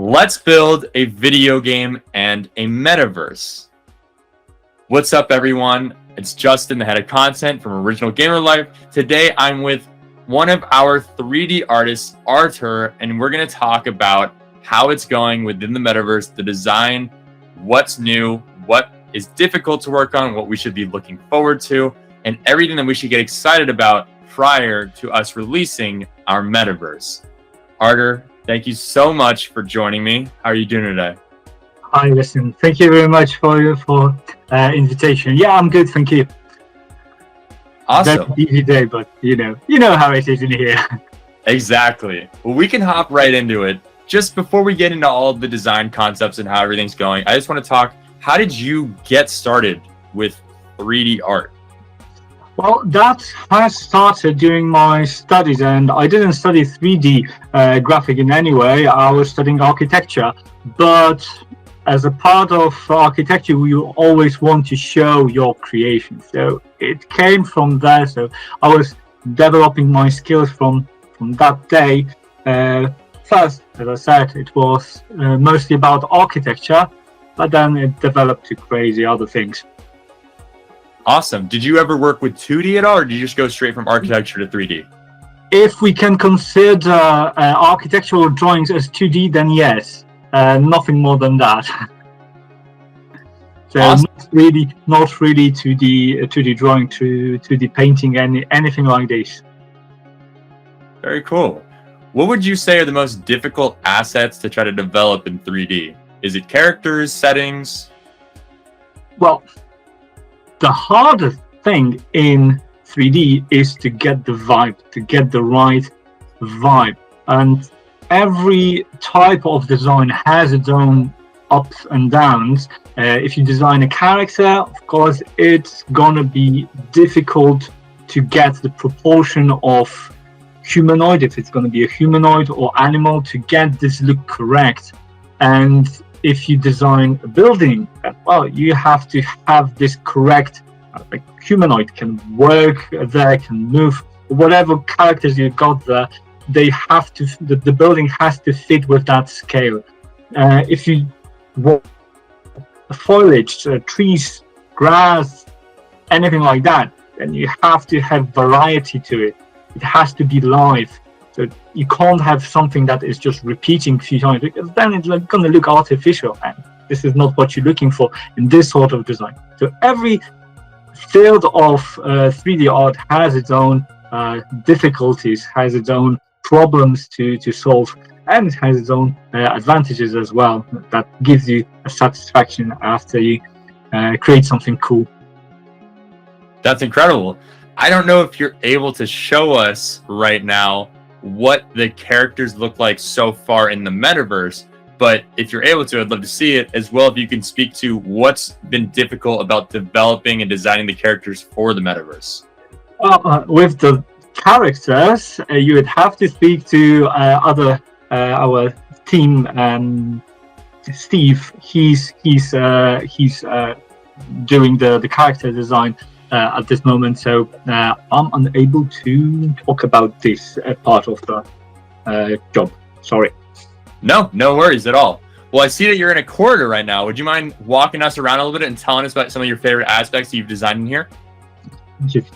Let's build a video game and a metaverse. What's up, everyone? It's Justin, the head of content from Original Gamer Life. Today, I'm with one of our 3D artists, Artur, and we're going to talk about how it's going within the metaverse, the design, what's new, what is difficult to work on, what we should be looking forward to, and everything that we should get excited about prior to us releasing our metaverse. Artur, thank you so much for joining me. How are you doing today? Hi, listen. Thank you very much for invitation. Yeah, I'm good, thank you. Awesome. Very busy day, but you know how it is in here. Exactly. Well, we can hop right into it. Just before we get into all of the design concepts and how everything's going, I just want to talk, how did you get started with 3D art? Well, that has started during my studies, and I didn't study 3D graphic in any way. I was studying architecture, but as a part of architecture, you always want to show your creation. So it came from there. So I was developing my skills from that day. First, as I said, it was mostly about architecture, but then it developed to crazy other things. Awesome. Did you ever work with 2D at all, or did you just go straight from architecture to 3D? If we can consider architectural drawings as 2D, then yes. Nothing more than that. So awesome. not really 2D drawing, to 2D painting, anything like this. Very cool. What would you say are the most difficult assets to try to develop in 3D? Is it characters, settings? Well, the hardest thing in 3D is to get the vibe, to get the right vibe. And every type of design has its own ups and downs. If you design a character, of course, it's gonna be difficult to get the proportion of humanoid, if it's gonna be a humanoid or animal, to get this look correct. And if you design a building, well, you have to have this correct, like humanoid can work there, can move, whatever characters you got there, they have to, the building has to fit with that scale. If you want foliage, trees, grass, anything like that, then you have to have variety to it. It has to be live. So you can't have something that is just repeating a few times, because then it's going to look artificial, and this is not what you're looking for in this sort of design. So every field of 3D art has its own difficulties, has its own problems to solve, and it has its own advantages as well. That gives you a satisfaction after you create something cool. That's incredible. I don't know if you're able to show us right now what the characters look like so far in the metaverse, but if you're able to, I'd love to see it as well. If you can speak to what's been difficult about developing and designing the characters for the metaverse. With the characters, you would have to speak to our team. Steve, he's doing the character design at this moment, so I'm unable to talk about this part of the job. Sorry. No worries at all. Well, I see that you're in a corridor right now. Would you mind walking us around a little bit and telling us about some of your favorite aspects that you've designed in here? Just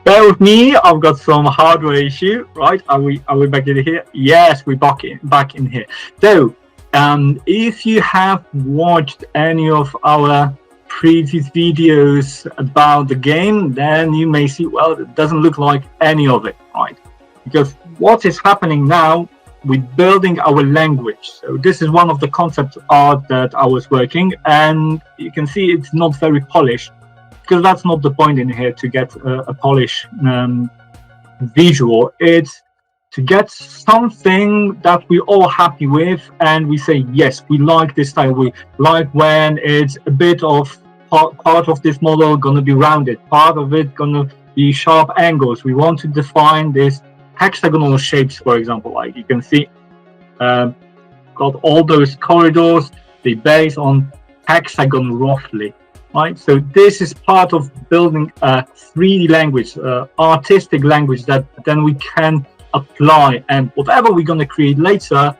bear with me. I've got some hardware issue. Right? Are we back in here? Yes, we're back in here. So, if you have watched any of our previous videos about the game, then you may see, well, it doesn't look like any of it, right? Because what is happening now, we're building our language. So this is one of the concept art that I was working, and you can see it's not very polished, because that's not the point in here, to get a polished visual. It's to get something that we're all happy with, and we say, yes, we like this style. We like when it's a bit of part of this model gonna be rounded, part of it gonna be sharp angles. We want to define this hexagonal shapes, for example, like you can see, got all those corridors, they base on hexagon roughly, right? So this is part of building a 3D language, artistic language that then we can apply, and whatever we're going to create later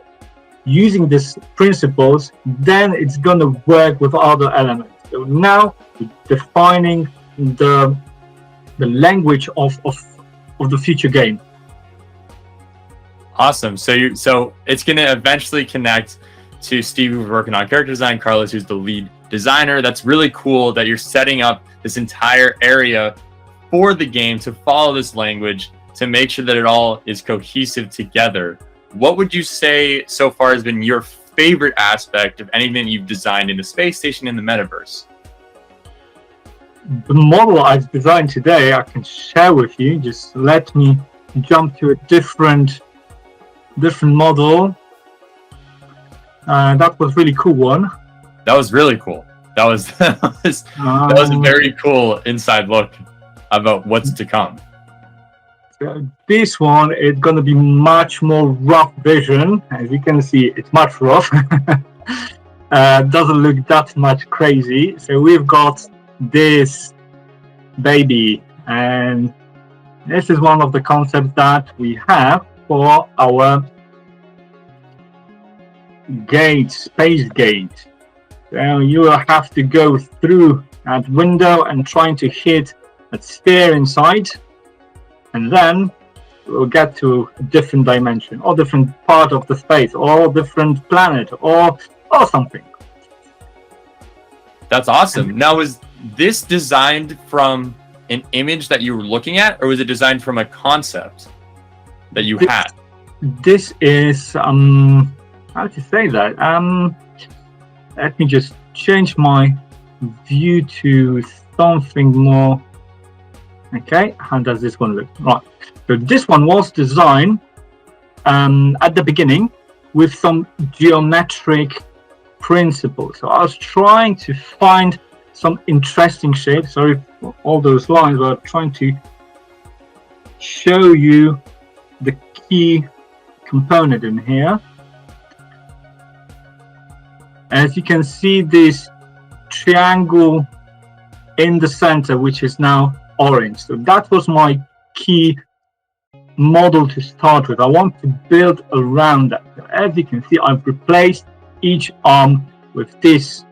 using these principles, then it's going to work with other elements. So now we're defining the language of the future game. Awesome. So it's going to eventually connect to Steve, who's working on character design, Carlos, who's the lead designer. That's really cool that you're setting up this entire area for the game to follow this language, to make sure that it all is cohesive together. What would you say so far has been your favorite aspect of anything you've designed in the space station in the metaverse? The model I've designed today, I can share with you. Just let me jump to a different model. That was really cool one. That was really cool. That was a very cool inside look about what's to come. This one is going to be much more rough vision. As you can see, it's much rough. Doesn't look that much crazy. So we've got this baby, and this is one of the concepts that we have for our gate, space gate. So you will have to go through that window and trying to hit that sphere inside, and then we'll get to a different dimension or different part of the space or different planet or something. That's awesome. Now, is this designed from an image that you were looking at, or was it designed from a concept that you had? This is how to say that? Let me just change my view to something more. Okay, how does this one look? Right, so this one was designed at the beginning with some geometric principles. So I was trying to find some interesting shapes. Sorry for all those lines, but I'm trying to show you the key component in here. As you can see, this triangle in the center, which is now orange. So that was my key model to start with. I want to build around that. So as you can see, I've replaced each arm with this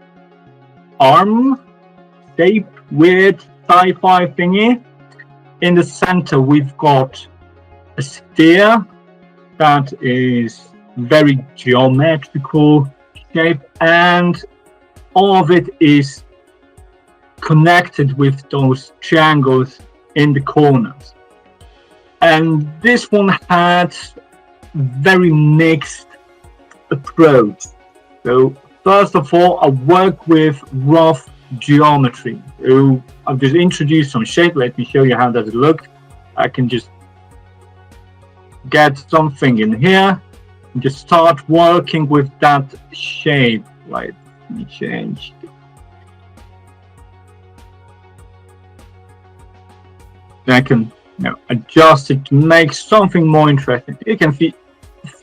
arm shape, weird sci-fi thingy. In the center, we've got a sphere that is very geometrical shape, and all of it is connected with those triangles in the corners. And this one had very mixed approach. So first of all, I work with rough geometry. So I've just introduced some shape. Let me show you how does it look. I can just get something in here and just start working with that shape. Right, let me change. I can adjust it to make something more interesting. You can see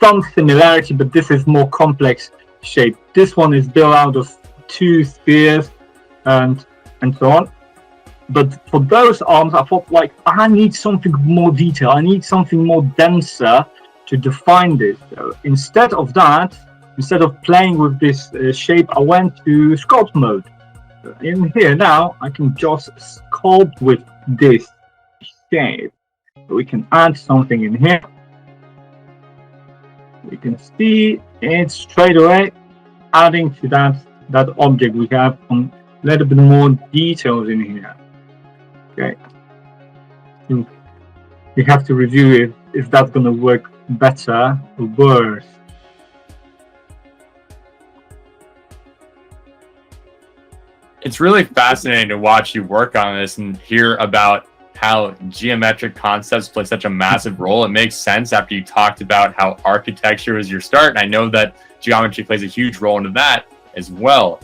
some similarity, but this is more complex shape. This one is built out of two spheres and so on. But for those arms, I thought, like, I need something more detail. I need something more denser to define this. So instead of that, instead of playing with this shape, I went to sculpt mode. So in here now, I can just sculpt with this shape. So we can add something in here. We can see it straight away adding to that object. We have a little bit more details in here. Okay, so we have to review if that's going to work better or worse. It's really fascinating to watch you work on this and hear about how geometric concepts play such a massive role. It makes sense after you talked about how architecture was your start, and I know that geometry plays a huge role into that as well.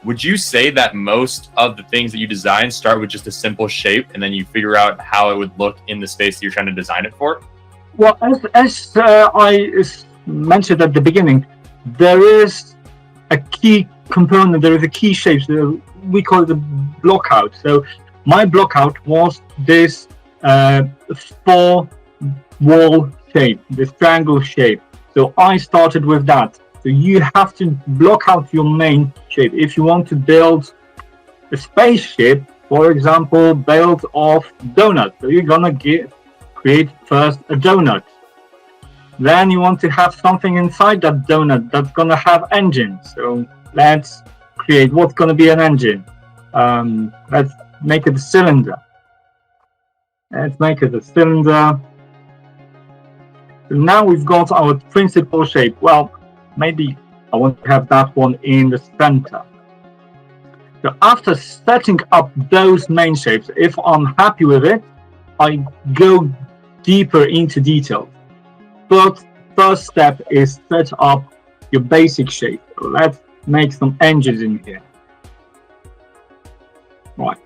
Would you say that most of the things that you design start with just a simple shape, and then you figure out how it would look in the space that you're trying to design it for? Well, as I mentioned at the beginning, there is a key component, there is a key shape. So we call it a block out. So my block out was this 4-wall shape, this triangle shape. So I started with that. So you have to block out your main shape. If you want to build a spaceship, for example, built of donuts, so you're gonna create first a donut. Then you want to have something inside that donut that's gonna have engines. So let's create what's gonna be an engine. Let's make it a cylinder. Let's make it a cylinder. So now we've got our principal shape. Well, maybe I want to have that one in the center. So after setting up those main shapes, if I'm happy with it, I go deeper into detail. But first step is set up your basic shape. So let's make some engines in here. Right.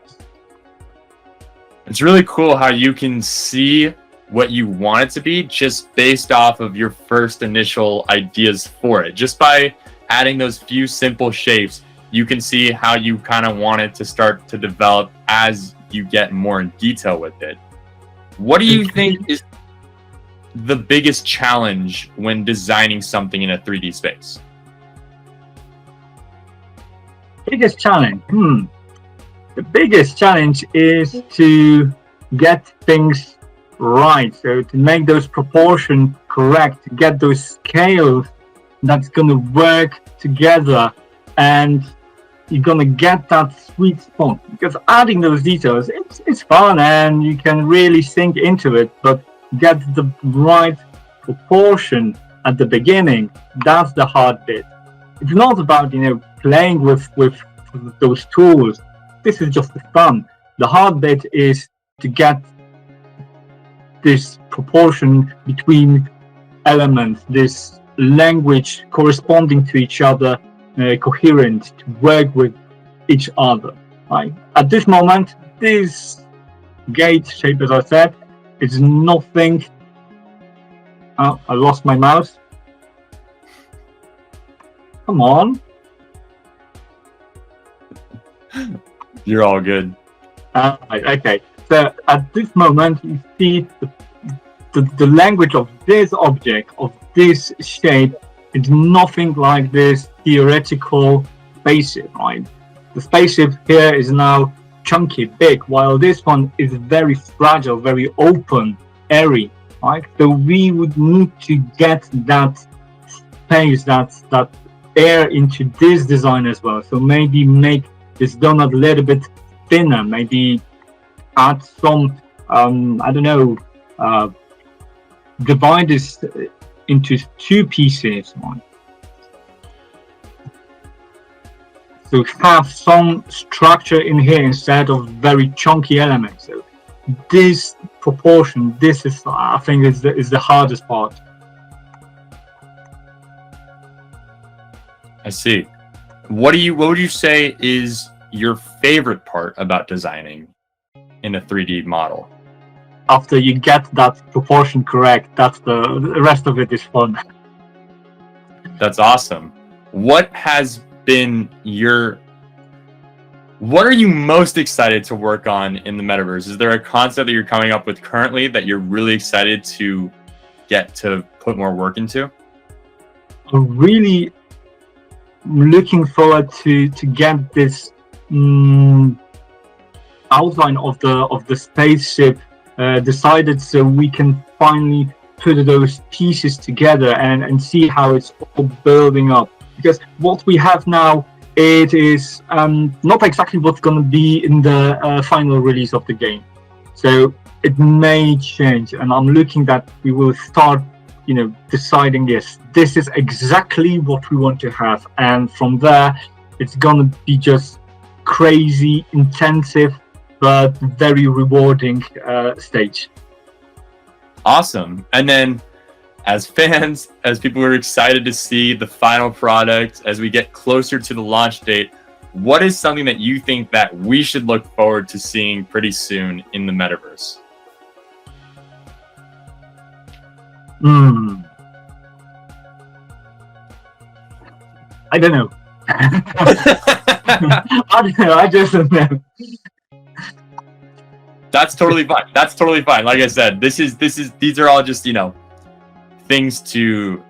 It's really cool how you can see what you want it to be just based off of your first initial ideas for it. Just by adding those few simple shapes, you can see how you kind of want it to start to develop as you get more in detail with it. What do you think is the biggest challenge when designing something in a 3D space? Biggest challenge? The biggest challenge is to get things right. So to make those proportions correct, to get those scales that's going to work together, and you're going to get that sweet spot. Because adding those details, it's fun and you can really sink into it, but get the right proportion at the beginning, that's the hard bit. It's not about, playing with those tools. This is just the fun. The hard bit is to get this proportion between elements, this language corresponding to each other, coherent, to work with each other. Right? At this moment, this gate shape, as I said, is nothing. Oh, I lost my mouse. Come on. You're all good. Okay. So at this moment, you see the language of this object, of this shape, is nothing like this theoretical spaceship, right? The spaceship here is now chunky, big, while this one is very fragile, very open, airy, right? So we would need to get that space, that air into this design as well. So maybe make this donut a little bit thinner, maybe add some, divide this into two pieces, right? So have some structure in here instead of very chunky elements. So this proportion, this is, I think, is the hardest part. I see. What would you say is your favorite part about designing in a 3D model? After you get that proportion correct, that's the rest of it is fun. That's awesome. What are you most excited to work on in the metaverse? Is there a concept that you're coming up with currently that you're really excited to get to put more work into? I'm really looking forward to get this outline of the spaceship decided, so we can finally put those pieces together and see how it's all building up. Because what we have now, it is not exactly what's going to be in the final release of the game. So it may change, and I'm looking that we will start, deciding, yes, this is exactly what we want to have, and from there, it's going to be just crazy, intensive, but very rewarding stage. Awesome. And then as fans, as people are excited to see the final product, as we get closer to the launch date, what is something that you think that we should look forward to seeing pretty soon in the metaverse? I don't know. I don't know. I just don't know. That's totally fine. That's totally fine. Like I said, these are all just, things to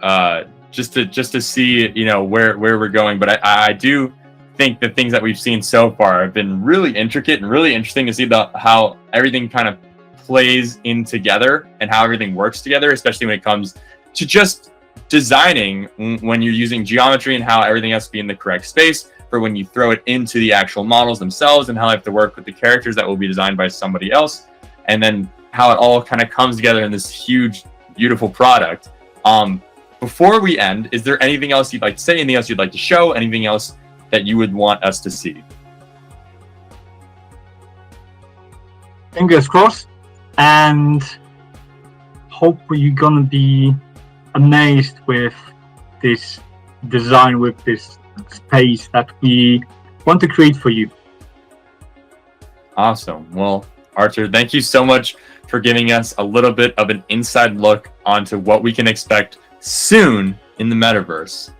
just to see, you know, where we're going. But I do think the things that we've seen so far have been really intricate and really interesting to see how everything kind of plays in together and how everything works together, especially when it comes to just designing when you're using geometry and how everything has to be in the correct space for when you throw it into the actual models themselves, and how they have to work with the characters that will be designed by somebody else, and then how it all kind of comes together in this huge, beautiful product. Before we end, is there anything else you'd like to say? Anything else you'd like to show? Anything else that you would want us to see? Fingers crossed, and hope you're gonna be amazed with this design, with this space that we want to create for you. Awesome. Well, Artur, thank you so much for giving us a little bit of an inside look onto what we can expect soon in the metaverse.